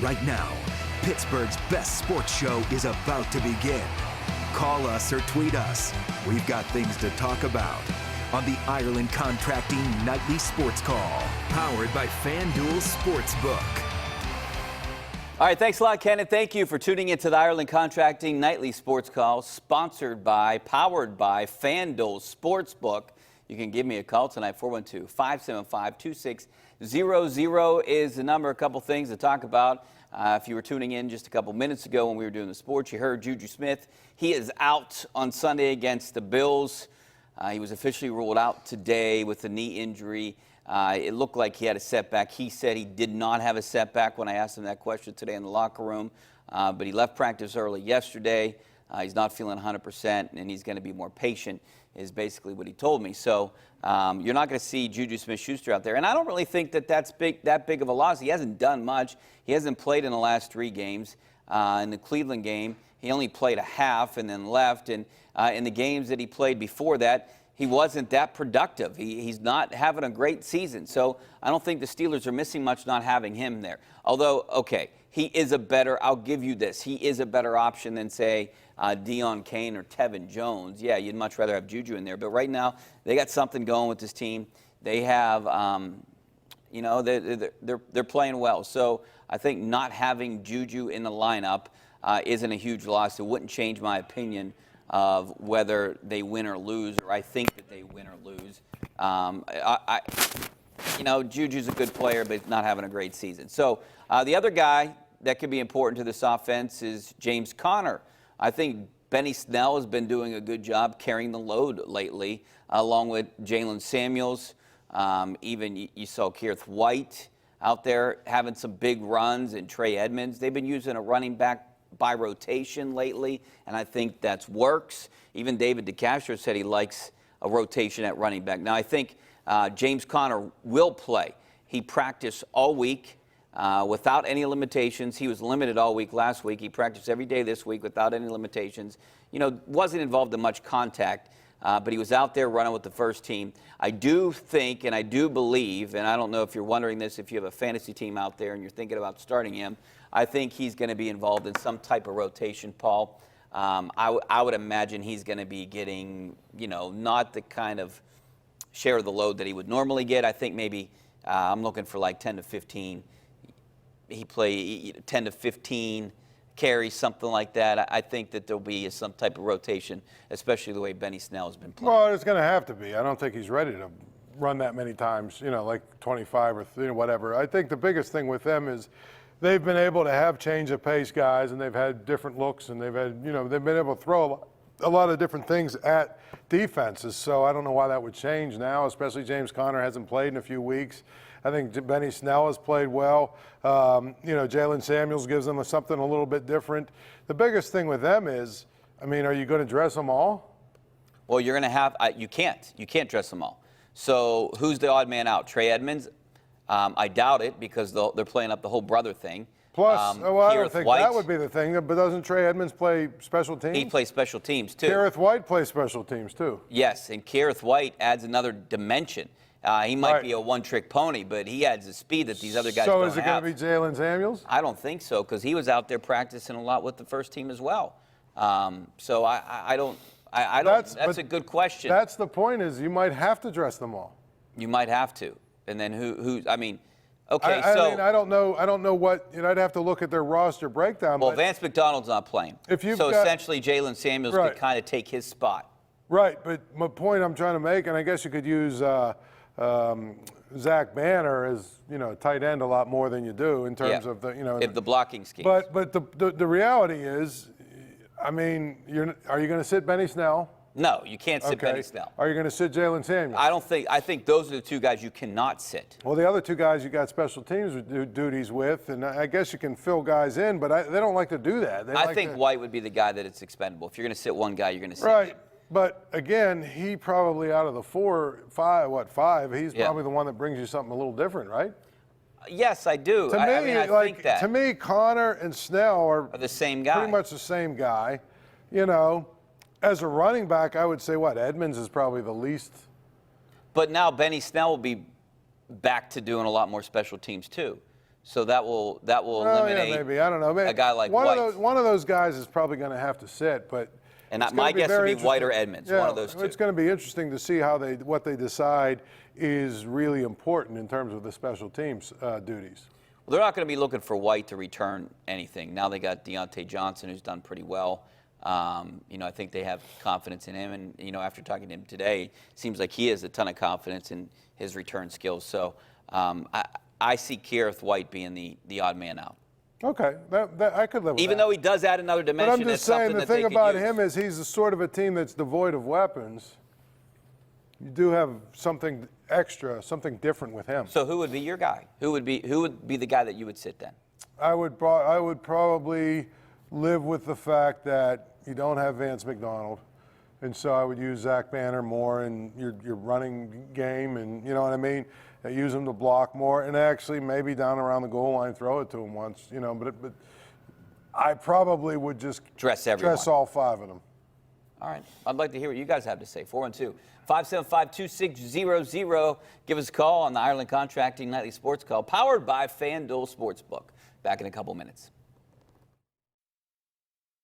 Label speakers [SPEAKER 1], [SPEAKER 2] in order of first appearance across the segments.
[SPEAKER 1] right now. Pittsburgh's best sports show is about to begin. Call us or tweet us. We've got things to talk about on the Ireland Contracting Nightly Sports Call, powered by FanDuel Sportsbook.
[SPEAKER 2] All right, thanks a lot, Ken, and thank you for tuning into the Ireland Contracting Nightly Sports Call, powered by FanDuel Sportsbook. You can give me a call tonight, 412-575-2600 is the number. A couple things to talk about. If you were tuning in just a couple minutes ago when we were doing the sports, you heard Juju Smith. He is out on Sunday against the Bills. He was officially ruled out today with a knee injury. It looked like he had a setback. He said he did not have a setback when I asked him that question today in the locker room, but he left practice early yesterday. He's not feeling 100%, and he's going to be more patient, is basically what he told me. So you're not going to see Juju Smith-Schuster out there. And I don't really think that that's that big of a loss. He hasn't done much. He hasn't played in the last 3 games. In the Cleveland game, he only played a half and then left. And in the games that he played before that, he wasn't that productive. He's not having a great season. So I don't think the Steelers are missing much not having him there. Although, okay, he is a better, I'll give you this, he is a better option than, say, Deion Kane or Tevin Jones. Yeah, you'd much rather have Juju in there. But right now, they got something going with this team. They have, you know, they're playing well. So I think not having Juju in the lineup isn't a huge loss. It wouldn't change my opinion of whether they win or lose, or I think that they win or lose. You know, Juju's a good player, but not having a great season. So the other guy that could be important to this offense is James Conner. I think Benny Snell has been doing a good job carrying the load lately, along with Jalen Samuels. Even you saw Keith White out there having some big runs, and Trey Edmonds. They've been using a running back by rotation lately, and I think that works. Even David DeCastro said he likes a rotation at running back. Now, I think James Conner will play. He practiced all week without any limitations. He was limited all week last week. He practiced every day this week without any limitations. You know, wasn't involved in much contact, but he was out there running with the first team. I do think and I do believe, and I don't know if you're wondering this, if you have a fantasy team out there and you're thinking about starting him, I think he's going to be involved in some type of rotation, Paul. I would imagine he's going to be getting, you know, not the kind of share of the load that he would normally get. I think maybe I'm looking for like 10 to 15. He play 10 to 15 carries, something like that. I think that there'll be some type of rotation, especially the way Benny Snell has been playing.
[SPEAKER 3] Well, it's going to have to be. I don't think he's ready to run that many times, you know, like 25 or whatever. I think the biggest thing with them is they've been able to have change of pace guys, and they've had different looks, and they've had, you know, they've been able to throw a lot of different things at defenses. So I don't know why that would change now, especially James Conner hasn't played in a few weeks. I think Benny Snell has played well. You know, Jalen Samuels gives them something a little bit different. The biggest thing with them is, I mean, are you going to dress them all?
[SPEAKER 2] Well, you're going to have, you can't dress them all. So who's the odd man out? Trey Edmonds? I doubt it, because they're playing up the whole brother thing.
[SPEAKER 3] Plus, well, I don't think that would be the thing, but doesn't Trey Edmonds play special teams?
[SPEAKER 2] He plays special teams, too.
[SPEAKER 3] Keith White plays special teams, too.
[SPEAKER 2] Yes, and Keith White adds another dimension. He might be a one-trick pony, but he adds the speed that these other guys don't have.
[SPEAKER 3] So is it going to be Jalen Samuels?
[SPEAKER 2] I don't think so, because he was out there practicing a lot with the first team as well. So I don't. That's a good question.
[SPEAKER 3] That's the point, is you might have to dress them all.
[SPEAKER 2] You might have to. And then who I mean, okay,
[SPEAKER 3] I mean, I don't know what, you know, I'd have to look at their roster breakdown.
[SPEAKER 2] Well, Vance McDonald's not playing. Essentially Jalen Samuels could kind of take his spot.
[SPEAKER 3] Right, but my point I'm trying to make, and I guess you could use Zach Banner as, you know, tight end a lot more than you do in terms of the, you know,
[SPEAKER 2] the blocking scheme.
[SPEAKER 3] But the reality is, I mean, are you going to sit Benny Snell?
[SPEAKER 2] No, you can't sit Benny Snell.
[SPEAKER 3] Are you going to sit Jalen Samuels?
[SPEAKER 2] I think those are the 2 guys you cannot sit.
[SPEAKER 3] Well, the other 2 guys you got special teams duties with, and I guess you can fill guys in, but they don't like to do that.
[SPEAKER 2] I think White would be the guy that it's expendable. If you're going to sit one guy, you're going to sit
[SPEAKER 3] him.
[SPEAKER 2] him.
[SPEAKER 3] But again, he probably out of the 5, he's probably the one that brings you something a little different, right?
[SPEAKER 2] Yes, I do. I think that.
[SPEAKER 3] To me, Conner and Snell are
[SPEAKER 2] the same guy.
[SPEAKER 3] Pretty much the same guy. You know, as a running back, I would say Edmonds is probably the least.
[SPEAKER 2] But now Benny Snell will be back to doing a lot more special teams too. So that will
[SPEAKER 3] Well,
[SPEAKER 2] eliminate
[SPEAKER 3] yeah, maybe. I don't know.
[SPEAKER 2] a guy like
[SPEAKER 3] one
[SPEAKER 2] White.
[SPEAKER 3] One of those guys is probably going to have to sit, but.
[SPEAKER 2] And my guess would be White or Edmonds,
[SPEAKER 3] yeah,
[SPEAKER 2] one of those two.
[SPEAKER 3] It's going to be interesting to see what they decide is really important in terms of the special teams duties.
[SPEAKER 2] Well, they're not going to be looking for White to return anything. Now they got Deontay Johnson, who's done pretty well. I think they have confidence in him. And, after talking to him today, it seems like he has a ton of confidence in his return skills. So I see Keith White being the odd man out.
[SPEAKER 3] Okay, that I could live with
[SPEAKER 2] Even
[SPEAKER 3] that.
[SPEAKER 2] though he does add another dimension,
[SPEAKER 3] but I'm just saying the thing about him
[SPEAKER 2] use.
[SPEAKER 3] is he's the sort of a team that's devoid of weapons. You do have something extra, something different with him.
[SPEAKER 2] So who would be your guy? Who would be the guy that you would sit then?
[SPEAKER 3] I would probably live with the fact that you don't have Vance McDonald, and so I would use Zach Banner more in your running game, and you know what I mean. Use him to block more, and actually maybe down around the goal line throw it to him once, But I probably would just
[SPEAKER 2] dress all
[SPEAKER 3] 5 of them.
[SPEAKER 2] All right. I'd like to hear what you guys have to say. 412-575-2600. Give us a call on the Ireland Contracting Nightly Sports Call, powered by FanDuel Sportsbook. Back in a couple minutes.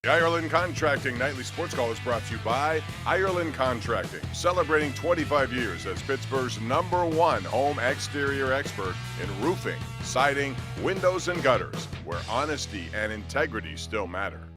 [SPEAKER 4] The Ireland Contracting Nightly Sports Call is brought to you by Ireland Contracting, celebrating 25 years as Pittsburgh's #1 home exterior expert in roofing, siding, windows, and gutters, where honesty and integrity still matter.